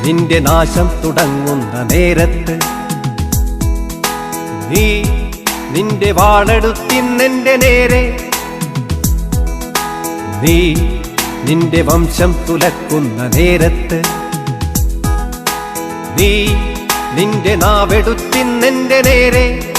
നിന്റെ നാശം തുടങ്ങുന്ന നേരത്ത് നീ നിന്റെ വാളെടുത്തിന്നെന്റെ നേരെ നീ നിന്റെ വംശം തുലക്കുന്ന നേരത്ത് നീ നിന്റെ നാവെടുത്തിന്നെന്റെ നേരെ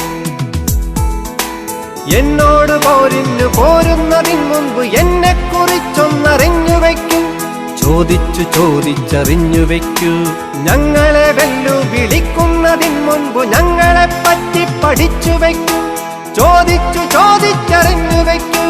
എന്നോട് പോരിന്നു പോരുന്നതിന് മുൻപ് എന്നെ കുറിച്ചൊന്നറിഞ്ഞു വയ്ക്കൂ. ചോദിച്ചു ചോദിച്ചറിഞ്ഞു വയ്ക്കൂ. ഞങ്ങളെ വെല്ലുവിളിക്കുന്നതിന് മുൻപ് ഞങ്ങളെ പറ്റി പഠിച്ചു വയ്ക്കൂ. ചോദിച്ചു ചോദിച്ചറിഞ്ഞു വയ്ക്കൂ.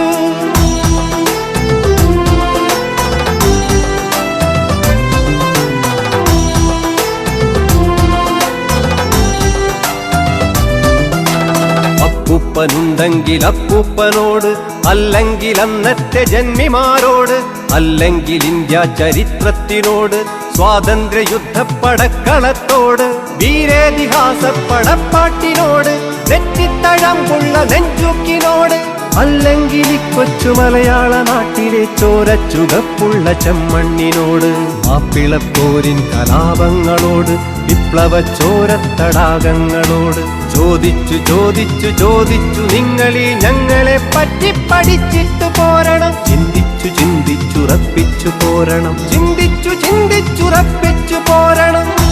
അപ്പൂപ്പനുണ്ടെങ്കിൽ അപ്പൂപ്പനോട്, അല്ലെങ്കിൽ അന്നത്തെ ജന്മിമാരോട്, അല്ലെങ്കിൽ ഇന്ത്യ ചരിത്രത്തിനോട്, സ്വാതന്ത്ര്യ യുദ്ധപ്പടക്കളത്തോട്, വീരേതിഹാസ പടപ്പാട്ടിനോട്, നെറ്റിത്തഴമ്പുള്ള നെഞ്ചൂക്കിനോട്, അല്ലെങ്കിൽ കൊച്ചു മലയാള നാട്ടിലെ ചോരച്ചുകപ്പുള്ള ചെമ്മണ്ണിനോട്, മാപ്പിളപ്പോരിൻ കലാപങ്ങളോട്, വിപ്ലവ ചോരത്തടാകങ്ങളോട്. ചോദിച്ചു ചോദിച്ചു ചോദിച്ചു നിങ്ങളീ ഞങ്ങളെ പറ്റി പഠിച്ചിട്ട് പോരണം. ചിന്തിച്ചു ചിന്തിച്ചുറപ്പിച്ചു പോരണം. ചിന്തിച്ചു ചിന്തിച്ചുറപ്പിച്ചു പോരണം.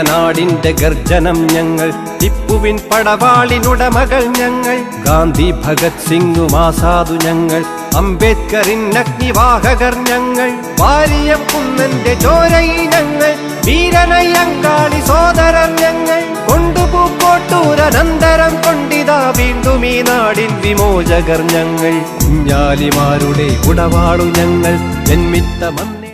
നാടിന്റെ ഗർജനം ഞങ്ങൾ, ടിപ്പുവിൻ പടവാളിനുടമകൾ ഞങ്ങൾ, ഗാന്ധി ഭഗത് സിംഗും ആസാദു ഞങ്ങൾ, അംബേദ്കറിൻ അഗ്നിവാഹകർ ഞങ്ങൾ, വാരിയപ്പുന്നന്റെ ചോരയിൽ ഞങ്ങൾ, വീരനയ്യങ്കാളി സോദരർ ഞങ്ങൾ, കൊണ്ടുപൂക്കോട്ടൂരനന്തരം കൊണ്ടിതാ വീണ്ടും ഈ നാടിൻ വിമോചകർ ഞങ്ങൾ, കുഞ്ഞാലിമാരുടെ ഉടവാളു ഞങ്ങൾ, ജന്മിത്ത